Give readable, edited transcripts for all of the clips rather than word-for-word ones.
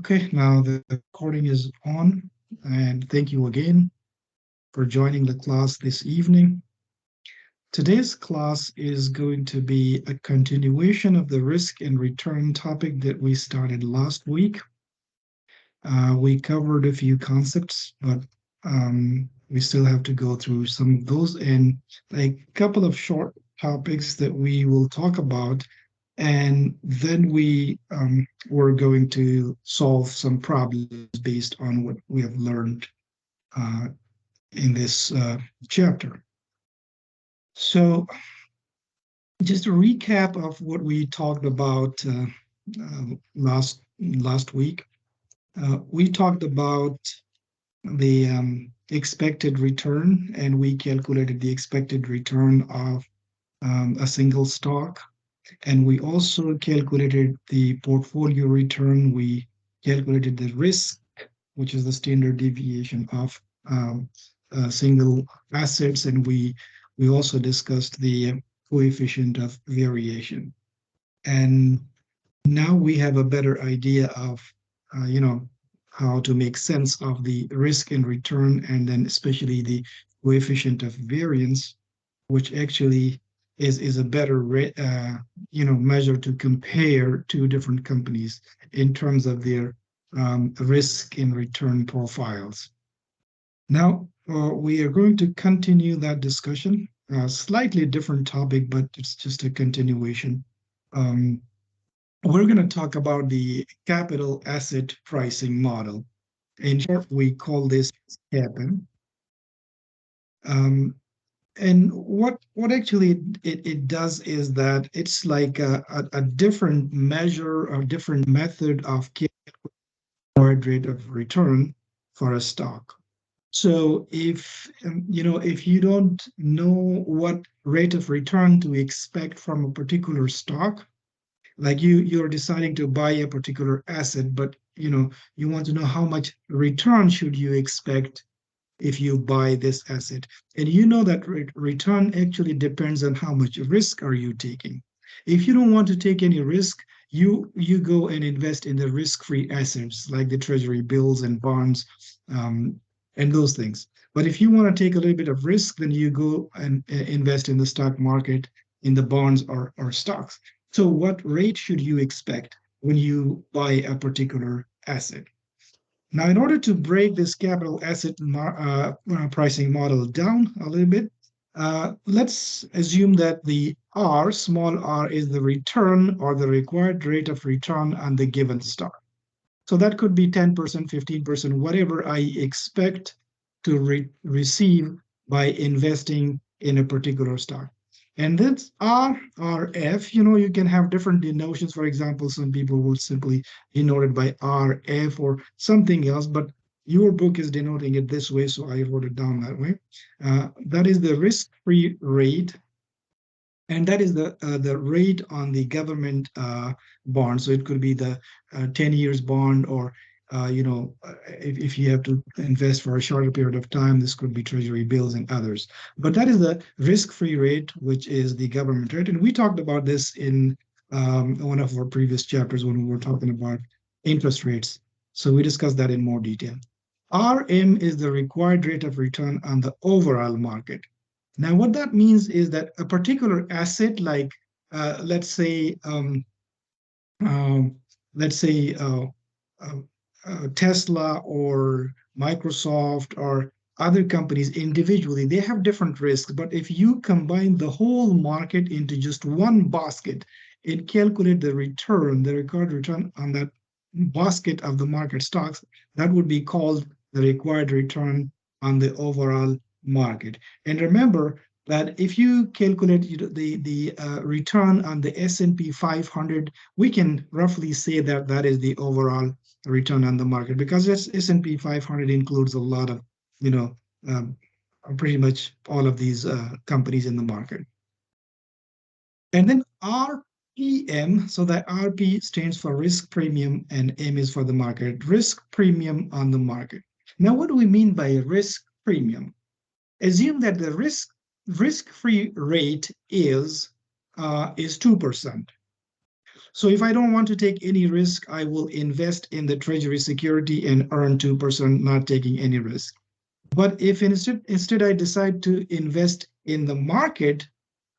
Okay, now the recording is on, and thank you again for joining the class this evening. Today's class is going to be a continuation of the risk and return topic that we started last week. We covered a few concepts, but we still have to go through some of those and a couple of short topics that we will talk about. And then we're going to solve some problems based on what we have learned uh, in this chapter. So, just a recap of what we talked about last week. We talked about the expected return, and we calculated the expected return of a single stock. And we also calculated the portfolio return. We calculated the risk, which is the standard deviation of single assets. And we also discussed the coefficient of variation. And now we have a better idea of, how to make sense of the risk and return, and then especially the coefficient of variance, which actually is a better measure to compare two different companies in terms of their risk and return profiles. Now we are going to continue that discussion. Slightly different topic, but it's just a continuation. We're going to talk about the capital asset pricing model. In short, we call this CAPM. And what actually it does is that it's like a different measure or different method of rate of return for a stock. So if you don't know what rate of return to expect from a particular stock, like you're deciding to buy a particular asset, but you want to know how much return should you expect if you buy this asset. And you know that return actually depends on how much risk are you taking. If you don't want to take any risk, you go and invest in the risk-free assets like the treasury bills and bonds and those things. But if you want to take a little bit of risk, then you go and invest in the stock market, in the bonds or stocks. So what rate should you expect when you buy a particular asset? Now, in order to break this capital asset pricing model down a little bit, let's assume that the R, small r, is the return or the required rate of return on the given stock. So that could be 10%, 15%, whatever I expect to receive by investing in a particular stock. And that's RRF. You can have different denotions. For example, some people will simply denote it by RF or something else, but your book is denoting it this way, so I wrote it down that way. That is the risk-free rate, and that is the rate on the government bond. So it could be the 10 years bond, or if you have to invest for a shorter period of time, this could be treasury bills and others. But that is the risk-free rate, which is the government rate. And we talked about this in one of our previous chapters when we were talking about interest rates. So we discussed that in more detail. RM is the required rate of return on the overall market. Now, what that means is that a particular asset, like let's say Tesla or Microsoft or other companies individually, they have different risks. But if you combine the whole market into just one basket and calculate the return, the required return on that basket of the market stocks, that would be called the required return on the overall market. And remember that if you calculate the return on the S&P 500, we can roughly say that that is the overall return on the market, because S&P 500 includes a lot of, pretty much all of these companies in the market. And then RPM, so that RP stands for risk premium and M is for the market, risk premium on the market. Now, what do we mean by risk premium? Assume that the risk-free rate is 2%. So if I don't want to take any risk, I will invest in the treasury security and earn 2%, not taking any risk. But if instead I decide to invest in the market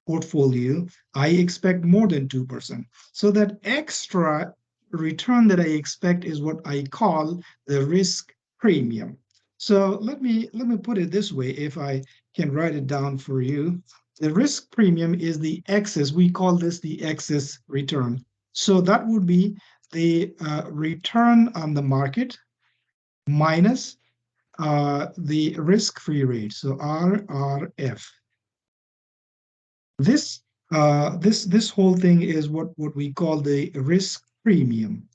portfolio, I expect more than 2%. So that extra return that I expect is what I call the risk premium. So let me put it this way, if I can write it down for you. The risk premium is the excess. We call this the excess return. So that would be the return on the market minus the risk-free rate. So RRF. This whole thing is what we call the risk premium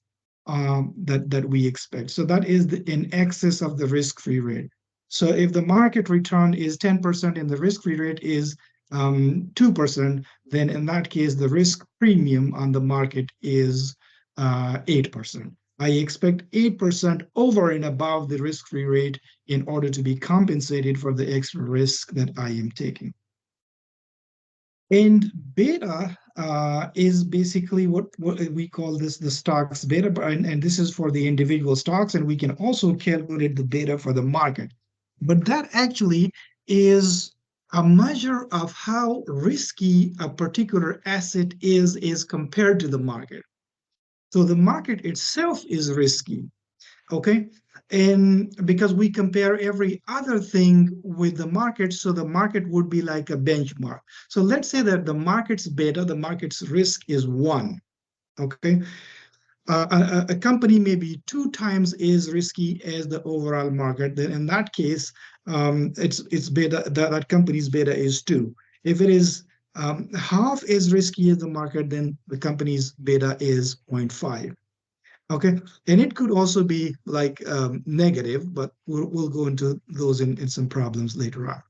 that we expect. So that is in excess of the risk-free rate. So if the market return is 10% and the risk-free rate is 2%, then in that case, the risk premium on the market is 8%. I expect 8% over and above the risk-free rate in order to be compensated for the extra risk that I am taking. And beta is basically what we call this the stocks beta, and this is for the individual stocks, and we can also calculate the beta for the market. But that actually is a measure of how risky a particular asset is compared to the market. So the market itself is risky, okay? And because we compare every other thing with the market, so the market would be like a benchmark. So let's say that the market's beta, the market's risk is 1, okay? A company may be 2 times as risky as the overall market. Then in that case, it's beta, that company's beta is 2. If it is half as risky as the market, then the company's beta is 0.5. Okay, and it could also be like negative, but we'll go into those in some problems later on.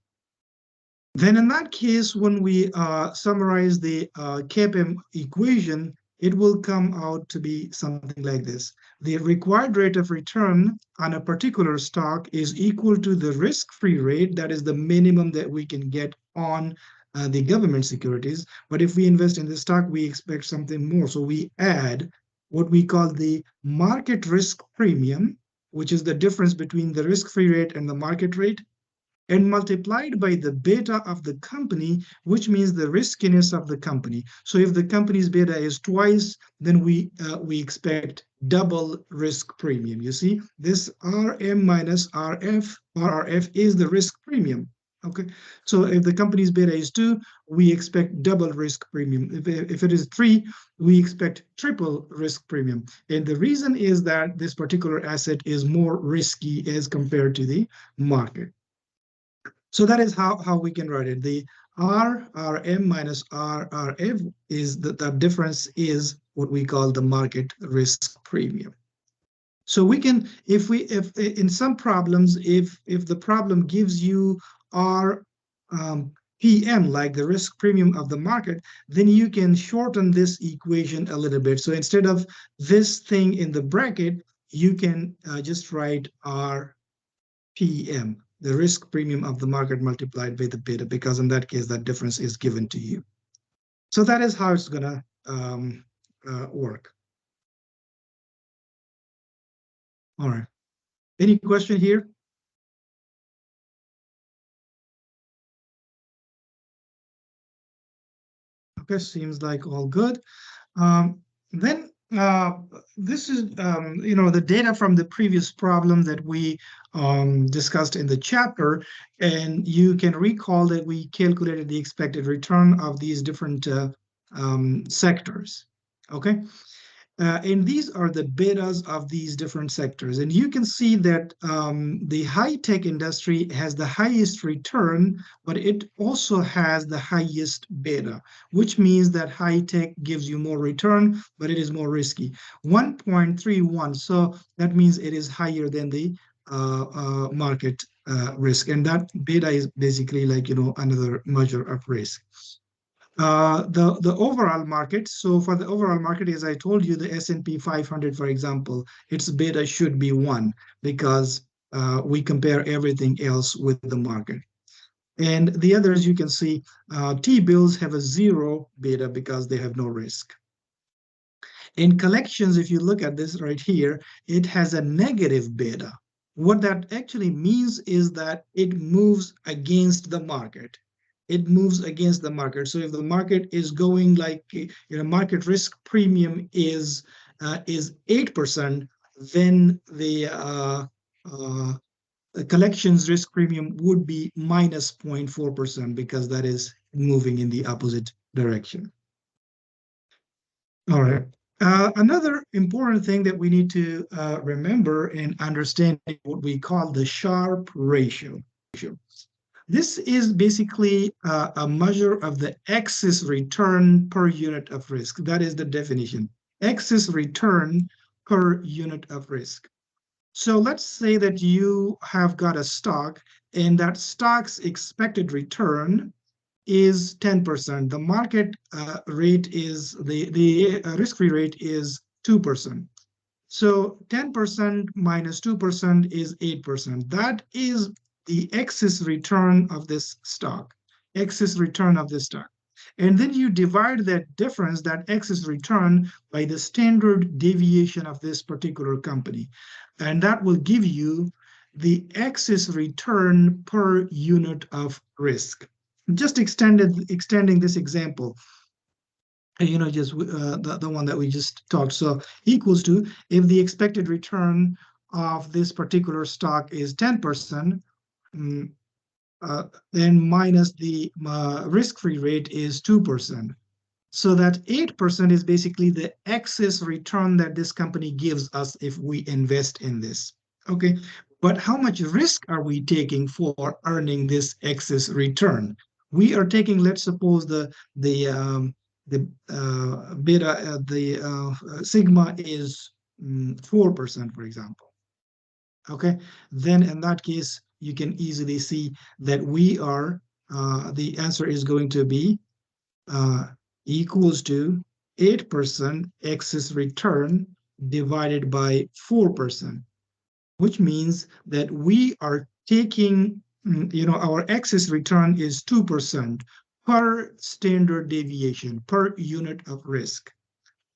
Then in that case, when we summarize the CAPM equation, it will come out to be something like this. The required rate of return on a particular stock is equal to the risk-free rate, that is the minimum that we can get on the government securities. But if we invest in the stock, we expect something more. So we add what we call the market risk premium, which is the difference between the risk-free rate and the market rate, and multiplied by the beta of the company, which means the riskiness of the company. So if the company's beta is twice, then we expect double risk premium. You see, this RM minus RRF is the risk premium. Okay, so if the company's beta is 2, we expect double risk premium. If it is 3, we expect triple risk premium. And the reason is that this particular asset is more risky as compared to the market. So that is how we can write it. The RRM minus RRF is the difference is what we call the market risk premium. So we can, if in some problems, if the problem gives you PM, like the risk premium of the market, then you can shorten this equation a little bit. So instead of this thing in the bracket, you can just write RPM, the risk premium of the market multiplied by the beta, because in that case, that difference is given to you. So that is how it's gonna work. All right. Any question here? Okay, seems like all good. Then this is, the data from the previous problem that we discussed in the chapter, and you can recall that we calculated the expected return of these different sectors, okay? And these are the betas of these different sectors. And you can see that the high-tech industry has the highest return, but it also has the highest beta, which means that high-tech gives you more return, but it is more risky. 1.31, so that means it is higher than the market risk. And that beta is basically like, another measure of risk. The overall market. So for the overall market, as I told you, the S&P 500, for example, its beta should be 1 because we compare everything else with the market. And the others, you can see, T-bills have a 0 beta because they have no risk. In collections, if you look at this right here, it has a negative beta. What that actually means is that it moves against the market. It moves against the market. So if the market is going like, market risk premium is 8%, then the collections risk premium would be minus 0.4% because that is moving in the opposite direction. All right. Another important thing that we need to remember in understanding what we call the Sharpe ratio. This is basically a measure of the excess return per unit of risk. That is the definition. Excess return per unit of risk. So let's say that you have got a stock and that stock's expected return is 10%. The market rate is the risk-free rate is 2%. So 10% minus 2% is 8%. That is the excess return of this stock, excess return of this stock. And then you divide that difference, that excess return, by the standard deviation of this particular company. And that will give you the excess return per unit of risk. Just extending this example, just the one that we just talked. So equals to, if the expected return of this particular stock is 10%, then minus the risk-free rate is 2%. So that 8% is basically the excess return that this company gives us if we invest in this. Okay, but how much risk are we taking for earning this excess return? We are taking, let's suppose the beta, sigma is 4%, for example. Okay, then in that case, you can easily see that we are, the answer is going to be equals to 8% excess return divided by 4%, which means that we are taking, our excess return is 2% per standard deviation, per unit of risk.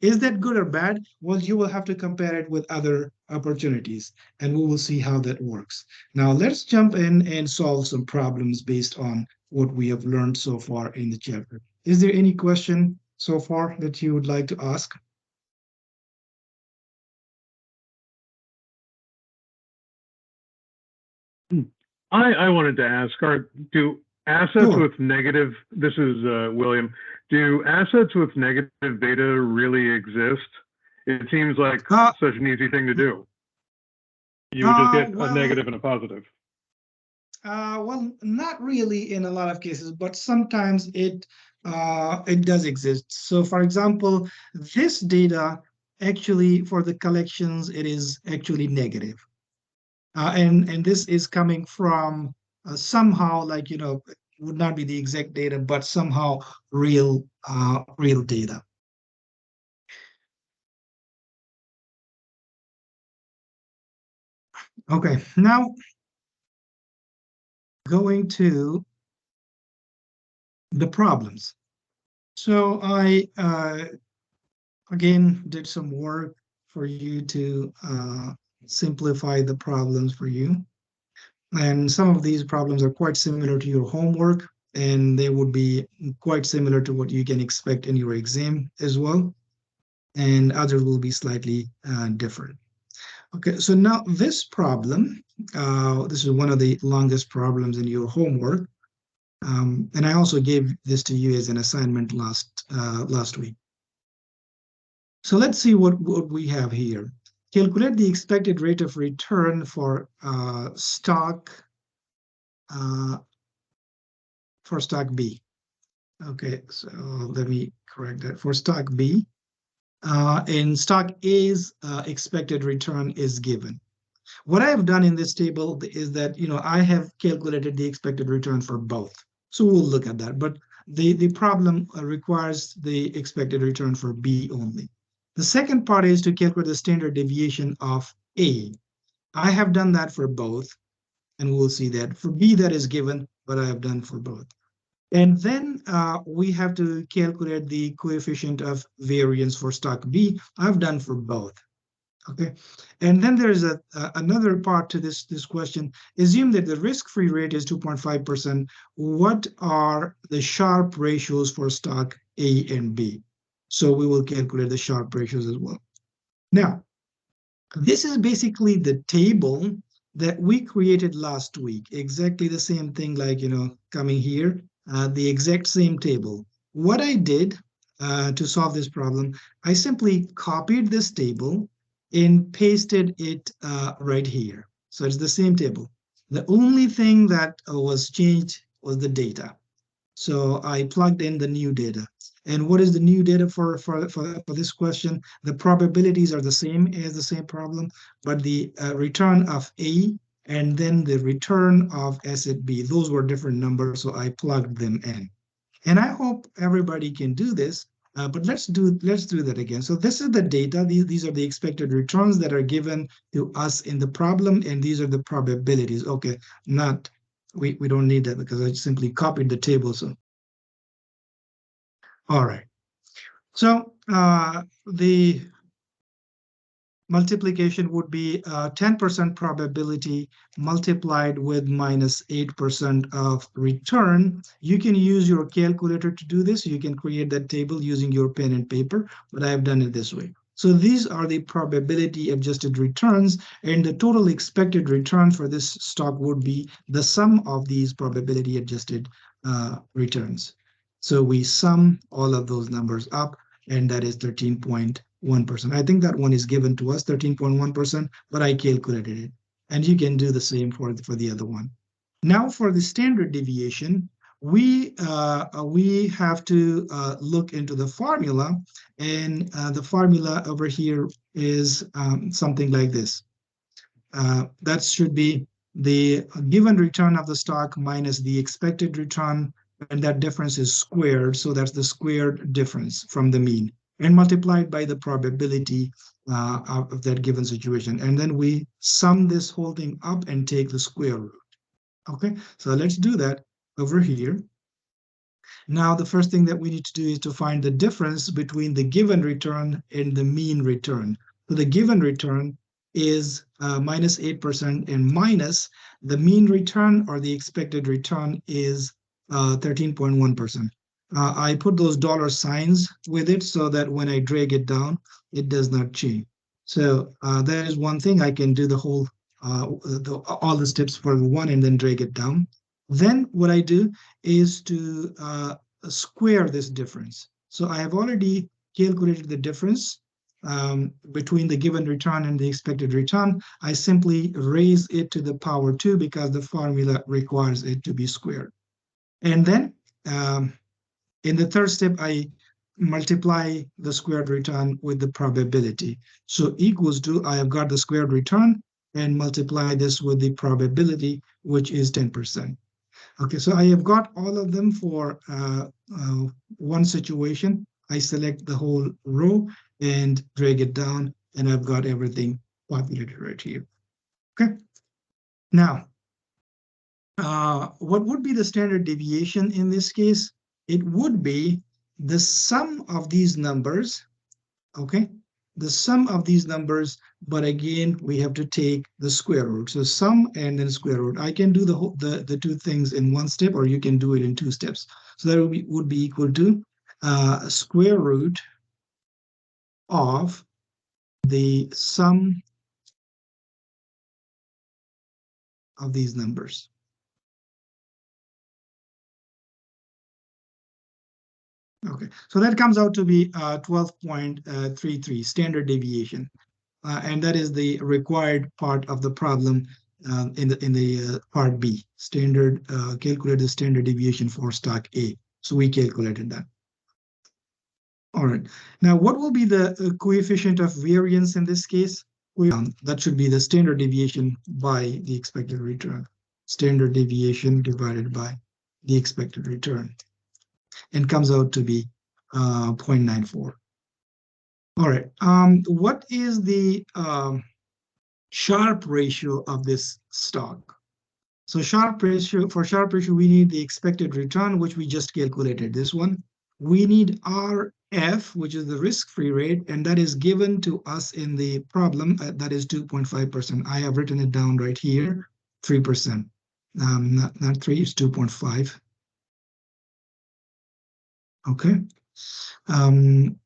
Is that good or bad? Well, you will have to compare it with other opportunities, and we will see how that works. Now, let's jump in and solve some problems based on what we have learned so far in the chapter. Is there any question so far that you would like to ask? I wanted to ask, do assets Sure. with negative, this is William, do assets with negative beta really exist? It seems like such an easy thing to do. You would just get a negative and a positive. Well, not really in a lot of cases, but sometimes it does exist. So, for example, this data actually for the collections, it is actually negative. And this is coming from somehow, like, would not be the exact data, but somehow real data. Okay, now going to the problems. So I again did some work for you to simplify the problems for you. And some of these problems are quite similar to your homework, and they would be quite similar to what you can expect in your exam as well. And others will be slightly different. Okay, so now this problem, this is one of the longest problems in your homework. And I also gave this to you as an assignment last week. So let's see what we have here. Calculate the expected rate of return for stock B. Okay, so let me correct that. For stock B, in stock A's expected return is given. What I have done in this table is that, I have calculated the expected return for both. So we'll look at that. But the problem requires the expected return for B only. The second part is to calculate the standard deviation of A. I have done that for both, and we'll see that. For B, that is given, but I have done for both. And then we have to calculate the coefficient of variance for stock B. I've done for both. Okay, and then there's another part to this question. Assume that the risk-free rate is 2.5%. What are the Sharpe ratios for stock A and B? So we will calculate the Sharpe ratios as well. Now, this is basically the table that we created last week. Exactly the same thing, like, coming here, the exact same table. What I did to solve this problem, I simply copied this table and pasted it right here. So it's the same table. The only thing that was changed was the data. So I plugged in the new data. And what is the new data for this question? The probabilities are the same as the same problem, but the return of A and then the return of asset B, those were different numbers, so I plugged them in. And I hope everybody can do this, but let's do that again. So this is the data. These are the expected returns that are given to us in the problem, and these are the probabilities. Okay, we don't need that because I simply copied the table. So, all right. So the multiplication would be 10% probability multiplied with minus 8% of return. You can use your calculator to do this. You can create that table using your pen and paper, but I have done it this way. So these are the probability adjusted returns, and the total expected return for this stock would be the sum of these probability adjusted returns. So we sum all of those numbers up, and that is 13.1%. I think that one is given to us, 13.1%, but I calculated it. And you can do the same for the other one. Now for the standard deviation, we have to look into the formula, and the formula over here is something like this. That should be the given return of the stock minus the expected return, and that difference is squared, so that's the squared difference from the mean, and multiplied by the probability of that given situation. And then we sum this whole thing up and take the square root. Okay, so let's do that over here. Now, the first thing that we need to do is to find the difference between the given return and the mean return. So the given return is minus 8%, and minus the mean return, or the expected return, is 13.1%. I put those dollar signs with it so that when I drag it down, it does not change. So that is one thing. I can do the whole all the steps for one and then drag it down. Then what I do is to square this difference. So I have already calculated the difference between the given return and the expected return. I simply raise it to the power 2 because the formula requires it to be squared. And then in the third step, I multiply the squared return with the probability. So equals to, I have got the squared return and multiply this with the probability, which is 10%. Okay, so I have got all of them for one situation. I select the whole row and drag it down, and I've got everything populated right here. Okay, now, what would be the standard deviation in this case? It would be the sum of these numbers, okay? The sum of these numbers, but again, we have to take the square root. So sum and then square root. I can do the two things in one step, or you can do it in two steps. So that would be equal to square root of the sum of these numbers. Okay, so that comes out to be 12.33 standard deviation. And that is the required part of the problem in the part B, standard calculate the standard deviation for stock A. So we calculated that. All right. Now, what will be the coefficient of variance in this case? That should be the standard deviation by the expected return. Standard deviation divided by the expected return, and comes out to be 0.94. All right. What is the Sharpe ratio of this stock? So for Sharpe ratio, we need the expected return, which we just calculated, this one. We need RF, which is the risk-free rate, and that is given to us in the problem. That is 2.5%. I have written it down right here, 3%. Not 3, it's 2.5. Okay. Um,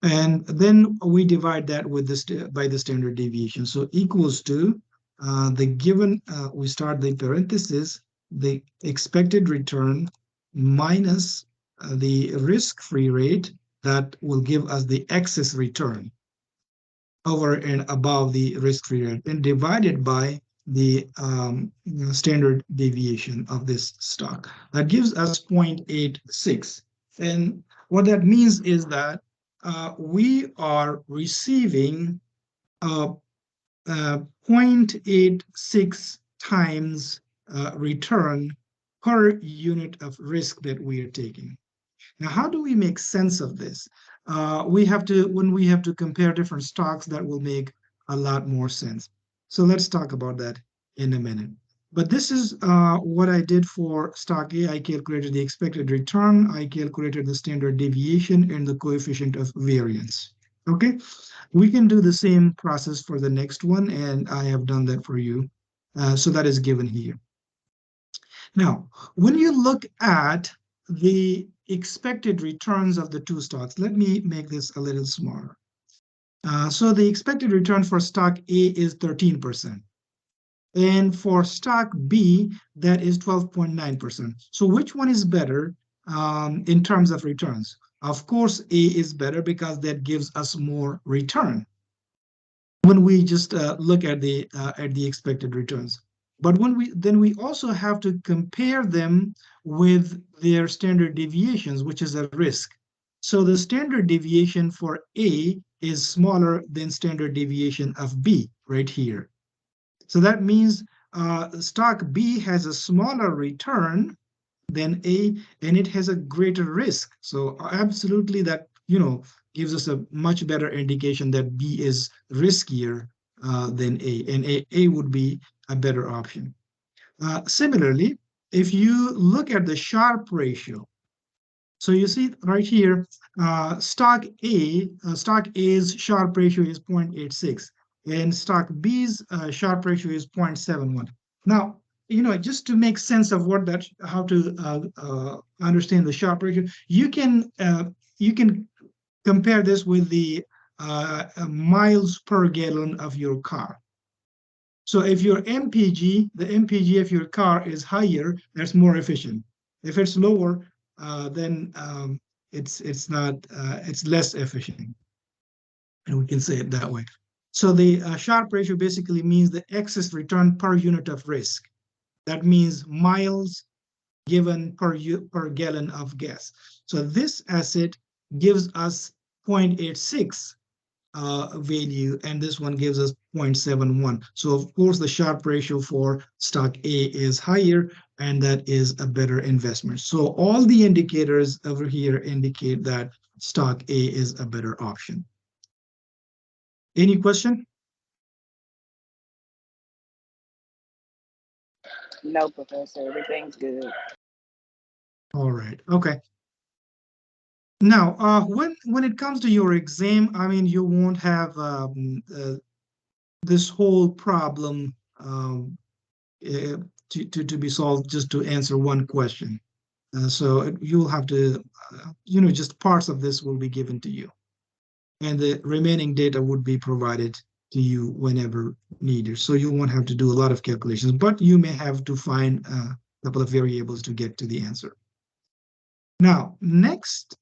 and then we divide that with this by the standard deviation. So equals to the given, we start the parenthesis, the expected return minus the risk-free rate that will give us the excess return over and above the risk-free rate, and divided by the standard deviation of this stock. That gives us 0.86. And what that means is that we are receiving 0.86 times return per unit of risk that we are taking. Now, how do we make sense of this? When we have to compare different stocks, that will make a lot more sense. So let's talk about that in a minute. But this is what I did for stock A. I calculated the expected return, I calculated the standard deviation, and the coefficient of variance. Okay, we can do the same process for the next one, and I have done that for you. So that is given here. Now, when you look at the expected returns of the two stocks, let me make this a little smaller. So the expected return for stock A is 13%. And for stock B, that is 12.9%. So which one is better in terms of returns? Of course, A is better because that gives us more return when we just look at the expected returns. But we also have to compare them with their standard deviations, which is a risk. So the standard deviation for A is smaller than standard deviation of B right here. So that means stock B has a smaller return than A, and it has a greater risk. So absolutely that, gives us a much better indication that B is riskier than A, and A would be a better option. Similarly, if you look at the Sharpe ratio, so you see right here, stock A's Sharpe ratio is 0.86, and stock B's Sharpe ratio is 0.71. Now, just to make sense of how to understand the Sharpe ratio, you can compare this with the miles per gallon of your car. So if your MPG, the MPG of your car is higher, that's more efficient. If it's lower, then it's not it's less efficient, and we can say it that way. So the Sharpe ratio basically means the excess return per unit of risk. That means miles given per gallon of gas. So this asset gives us 0.86 value, and this one gives us 0.71. So of course the Sharpe ratio for stock A is higher, and that is a better investment. So all the indicators over here indicate that stock A is a better option. Any question? No, Professor, everything's good. All right. Okay. Now, when it comes to your exam, I mean, you won't have this whole problem to be solved just to answer one question. So you'll have to, just parts of this will be given to you, and the remaining data would be provided to you whenever needed. So you won't have to do a lot of calculations, but you may have to find a couple of variables to get to the answer. Now, next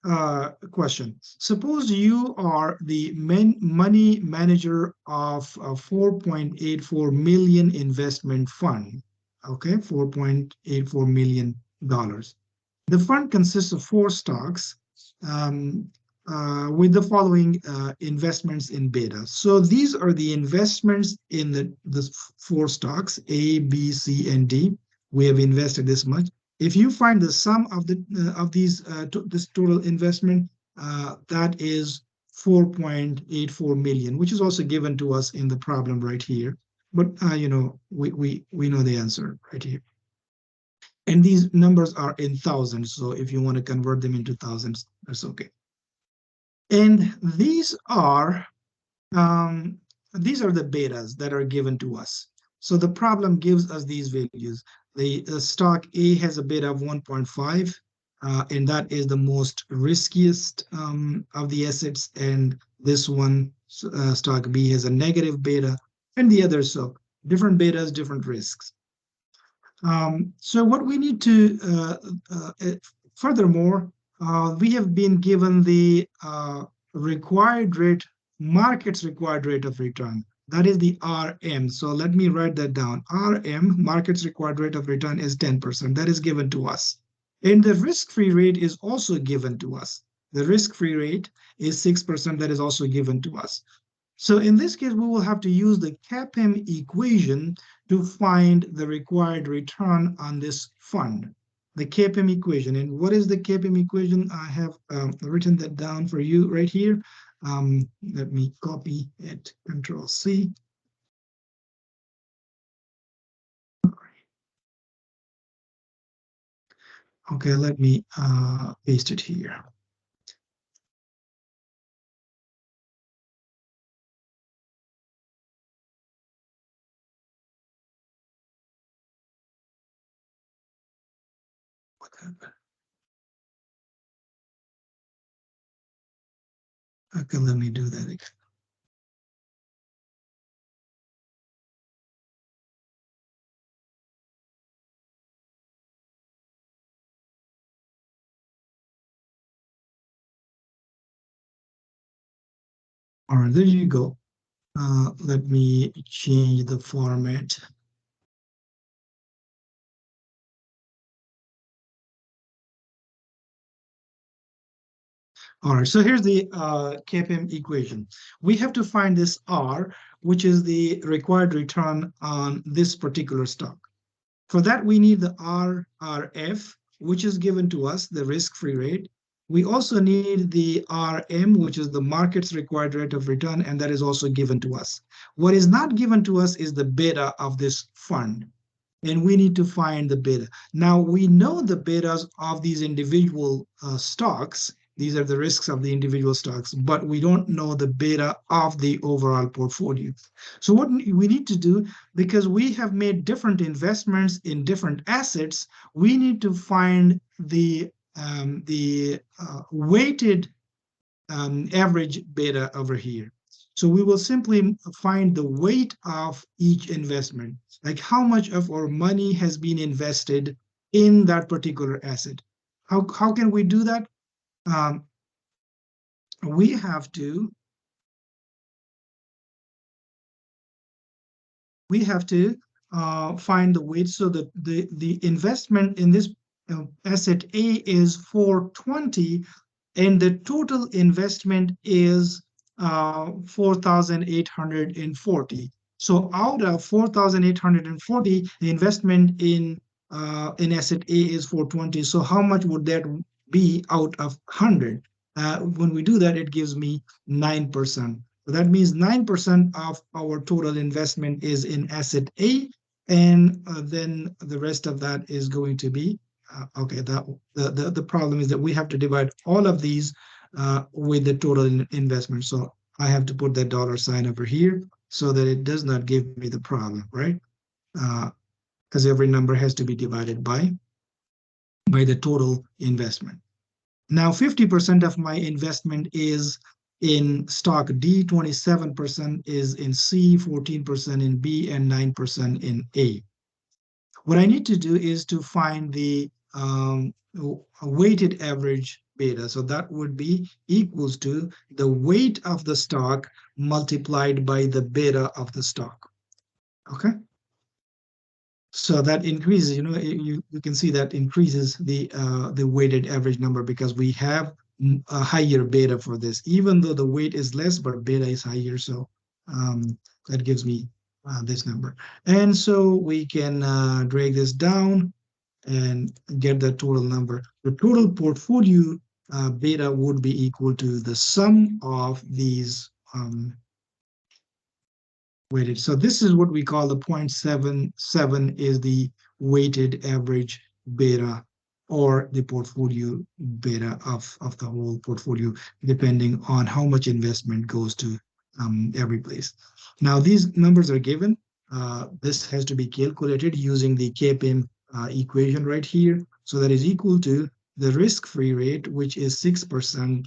question. Suppose you are the money manager of a 4.84 million investment fund. Okay, $4.84 million. The fund consists of 4 stocks with the following investments in beta. So these are the investments in the 4 stocks, A, B, C, and D. We have invested this much. If you find the sum of this total investment, that is 4.84 million, which is also given to us in the problem right here. But we know the answer right here. And these numbers are in thousands. So if you want to convert them into thousands, that's okay. And um, these are the betas that are given to us. So the problem gives us these values. The stock A has a beta of 1.5, and that is the most riskiest of the assets. And this one, stock B, has a negative beta, and the others. So different betas, different risks. So what we need to, furthermore, we have been given the required rate, market's required rate of return. That is the RM. So let me write that down. RM, market's required rate of return, is 10%. That is given to us. And the risk-free rate is also given to us. The risk-free rate is 6%. That is also given to us. So in this case, we will have to use the CAPM equation to find the required return on this fund, the CAPM equation. And what is the CAPM equation? I have written that down for you right here. Let me copy it, Control C. Okay, let me paste it here. What happened? Okay, let me do that again. All right, there you go. Let me change the format. All right, so here's the CAPM equation. We have to find this R, which is the required return on this particular stock. For that, we need the RRF, which is given to us, the risk-free rate. We also need the RM, which is the market's required rate of return, and that is also given to us. What is not given to us is the beta of this fund, and we need to find the beta. Now, we know the betas of these individual stocks. These are the risks of the individual stocks, but we don't know the beta of the overall portfolio. So what we need to do, because we have made different investments in different assets, we need to find the weighted average beta over here. So we will simply find the weight of each investment, like how much of our money has been invested in that particular asset. How can we do that? Um, we have to find the weight. So that the investment in this asset A is 420, and the total investment is 4,840. So out of 4,840, the investment in asset A is 420. So how much would that be out of 100? When we do that, it gives me 9%. So that means 9% of our total investment is in asset A, and then the rest of that is going to be okay. The problem is that we have to divide all of these with the total investment. So I have to put that dollar sign over here so that it does not give me the problem, right? Because every number has to be divided by the total investment. Now, 50% of my investment is in stock D, 27% is in C, 14% in B, and 9% in A. What I need to do is to find the weighted average beta. So that would be equals to the weight of the stock multiplied by the beta of the stock. Okay. So that increases, you can see that increases the weighted average number because we have a higher beta for this, even though the weight is less, but beta is higher. So that gives me this number. And so we can drag this down and get the total number. The total portfolio beta would be equal to the sum of these weighted. So this is what we call the 0.77 is the weighted average beta or the portfolio beta of the whole portfolio, depending on how much investment goes to every place. Now, these numbers are given. This has to be calculated using the CAPM equation right here. So that is equal to the risk-free rate, which is 6%,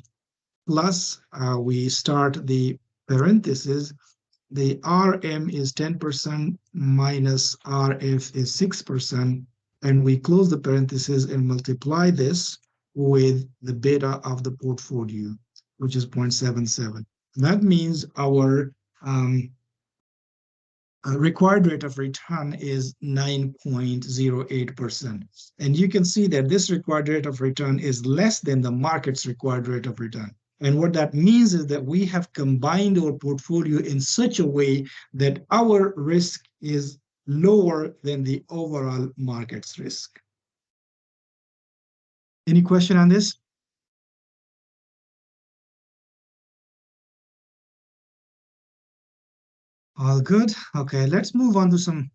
plus we start the parenthesis. The RM is 10% minus RF is 6%, and we close the parenthesis and multiply this with the beta of the portfolio, which is 0.77. That means our required rate of return is 9.08%. And you can see that this required rate of return is less than the market's required rate of return. And what that means is that we have combined our portfolio in such a way that our risk is lower than the overall market's risk. Any question on this? All good. Okay, let's move on to some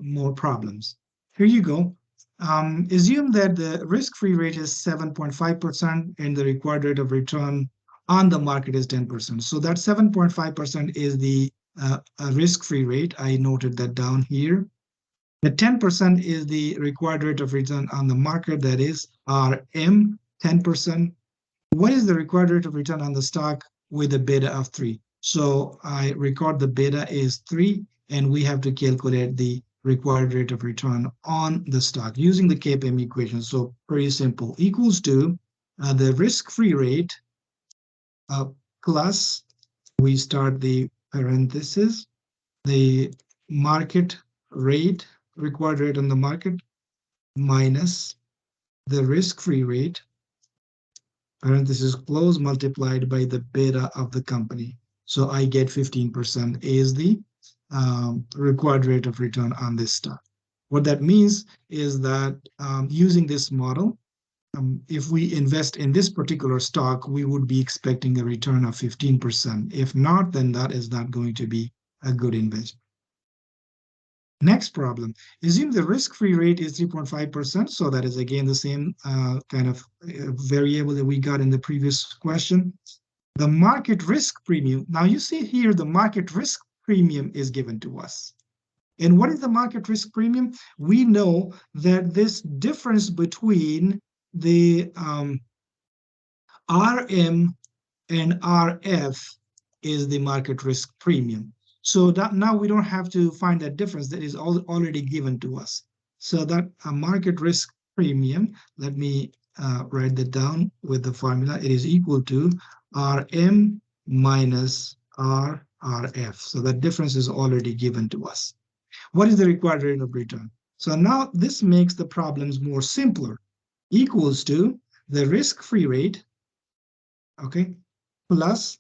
more problems. Here you go. Assume that the risk-free rate is 7.5% and the required rate of return on the market is 10%. So that 7.5% is the risk-free rate. I noted that down here. The 10% is the required rate of return on the market, that is RM, 10%. What is the required rate of return on the stock with a beta of 3? So I record the beta is 3, and we have to calculate the required rate of return on the stock using the CAPM equation. So pretty simple, equals to the risk-free rate plus, we start the parenthesis, the market rate, required rate on the market, minus the risk-free rate, parenthesis close, multiplied by the beta of the company. So I get 15% is the required rate of return on this stock. What that means is that using this model, if we invest in this particular stock, we would be expecting a return of 15%. If not, then that is not going to be a good investment. Next problem, assume the risk-free rate is 3.5%. So that is again the same kind of variable that we got in the previous question. The market risk premium. Now you see here the market risk premium is given to us. And what is the market risk premium? We know that this difference between the RM and RF is the market risk premium. So that now we don't have to find that difference that is already given to us. So that a market risk premium, let me write that down with the formula. It is equal to RM minus RRF. So that difference is already given to us. What is the required rate of return? So now this makes the problems more simpler. Equals to the risk-free rate, okay, plus,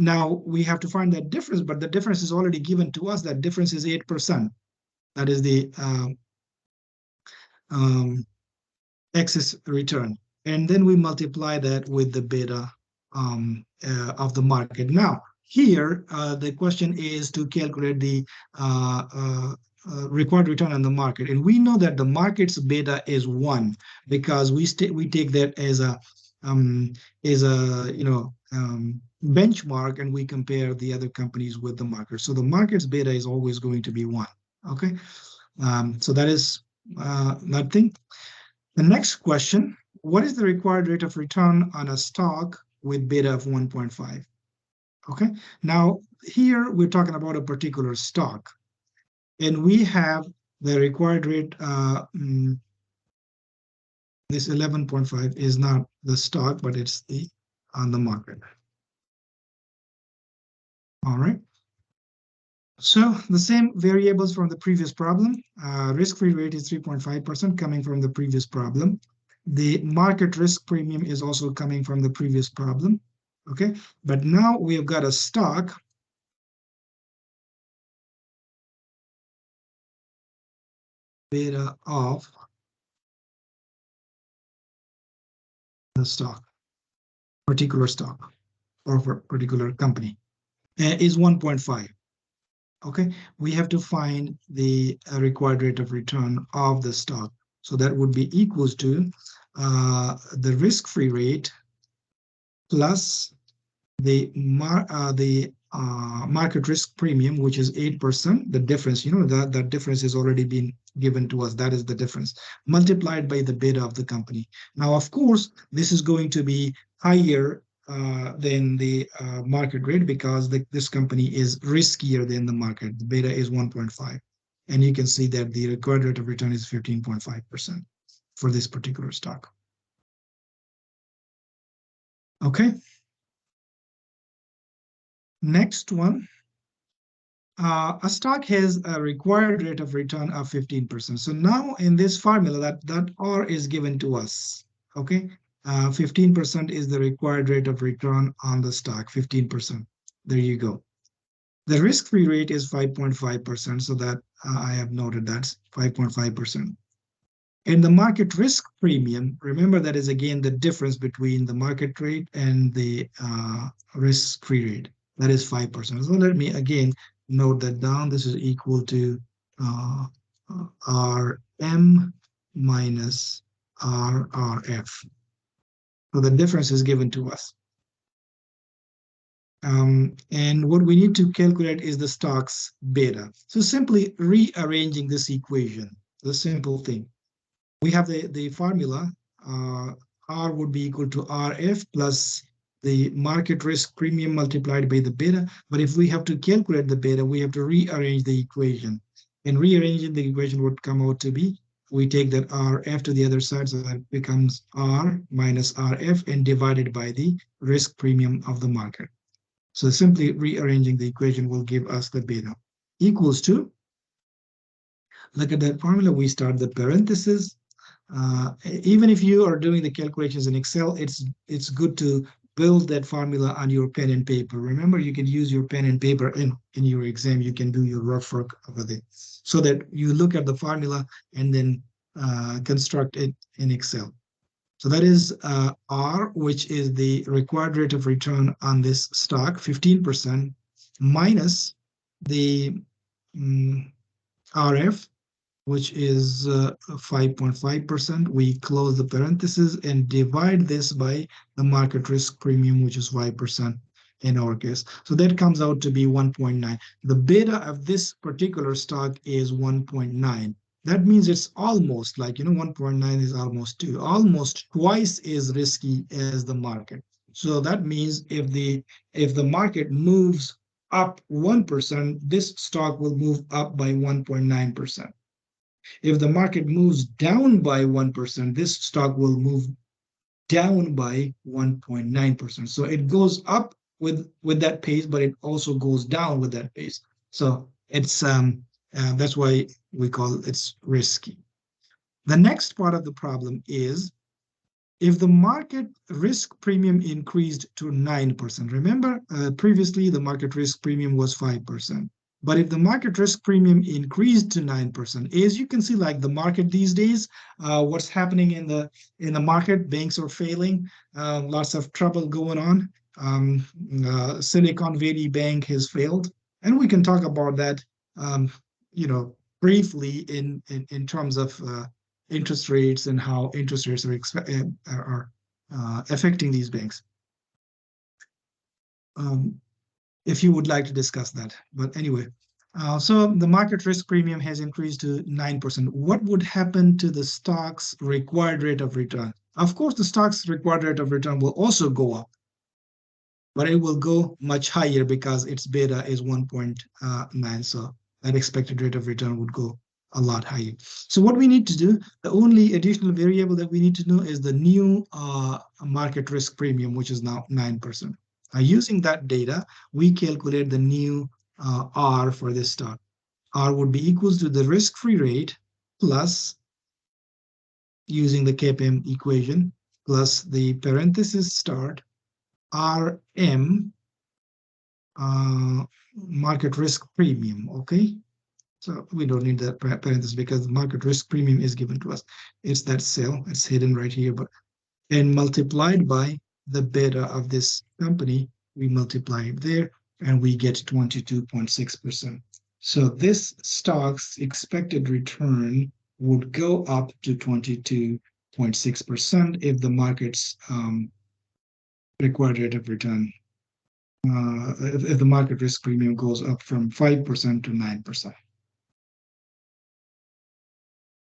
now we have to find that difference, but the difference is already given to us. That difference is 8%. That is the excess return. And then we multiply that with the beta of the market. Now, here, the question is to calculate the required return on the market. And we know that the market's beta is 1 because we take that as a benchmark, and we compare the other companies with the market. So the market's beta is always going to be 1. Okay, so that is nothing. The next question, what is the required rate of return on a stock with beta of 1.5? Okay, now here we're talking about a particular stock, and we have the required rate. This 11.5 is not the stock, but it's the on the market. All right. So the same variables from the previous problem. Risk-free rate is 3.5% coming from the previous problem. The market risk premium is also coming from the previous problem. Okay, but now we have got a stock beta of the stock, particular stock or for particular company is 1.5. Okay, we have to find the required rate of return of the stock. So that would be equals to the risk-free rate plus the market risk premium, which is 8%. The difference, that difference has already been given to us. That is the difference multiplied by the beta of the company. Now, of course, this is going to be higher than the market rate because this company is riskier than the market. The beta is 1.5. And you can see that the required rate of return is 15.5% for this particular stock. Okay. Next one. A stock has a required rate of return of 15%. So now in this formula, that R is given to us. Okay. 15% is the required rate of return on the stock, 15%. There you go. The risk-free rate is 5.5%. So that I have noted that's 5.5%. And the market risk premium, remember that is again the difference between the market rate and the risk-free rate. That is 5%. So let me again note that down. This is equal to RM minus RRF. So the difference is given to us. And what we need to calculate is the stock's beta. So simply rearranging this equation, the simple thing. We have the formula, R would be equal to RF plus the market risk premium multiplied by the beta. But if we have to calculate the beta, we have to rearrange the equation. And rearranging the equation would come out to be, we take that RF to the other side, so that it becomes R minus RF and divided by the risk premium of the market. So simply rearranging the equation will give us the beta equals to, look at that formula, we start the parenthesis. Even if you are doing the calculations in Excel, it's good to build that formula on your pen and paper. Remember, you can use your pen and paper in your exam. You can do your rough work over there so that you look at the formula and then construct it in Excel. So that is R, which is the required rate of return on this stock, 15%, minus the RF, which is 5.5%. We close the parentheses and divide this by the market risk premium, which is 5% in our case. So that comes out to be 1.9. The beta of this particular stock is 1.9. That means it's almost like, 1.9 is almost 2, almost twice as risky as the market. So that means if the market moves up 1%, this stock will move up by 1.9%. If the market moves down by 1%, this stock will move down by 1.9%. So it goes up with that pace, but it also goes down with that pace. So it's that's why we call it's risky. The next part of the problem is if the market risk premium increased to 9%. Remember, previously the market risk premium was 5%. But if the market risk premium increased to 9%, as you can see, like the market these days, what's happening in the market, banks are failing, lots of trouble going on. Silicon Valley Bank has failed, and we can talk about that, briefly in terms of interest rates and how interest rates are affecting these banks. If you would like to discuss that. But anyway, so the market risk premium has increased to 9%. What would happen to the stock's required rate of return? Of course, the stock's required rate of return will also go up, but it will go much higher because its beta is 1.9. So that expected rate of return would go a lot higher. So what we need to do, the only additional variable that we need to know is the new market risk premium, which is now 9%. Using that data, we calculate the new R for this stock. R would be equals to the risk-free rate plus, using the CAPM equation, plus the parenthesis start, RM, market risk premium, okay? So we don't need that parenthesis because the market risk premium is given to us. It's that cell, it's hidden right here, and multiplied by the beta of this company, we multiply it there, and we get 22.6%. So this stock's expected return would go up to 22.6% if the market's required rate of return, if the market risk premium goes up from 5% to 9%.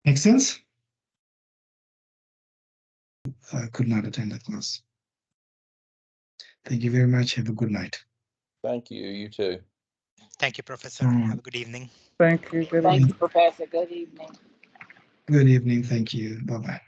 Make sense? I could not attend that class. Thank you very much. Have a good night. Thank you. You too. Thank you, Professor. Have a good evening. Thank you. Good Thanks, evening. Professor. Good evening. Good evening. Thank you. Bye-bye.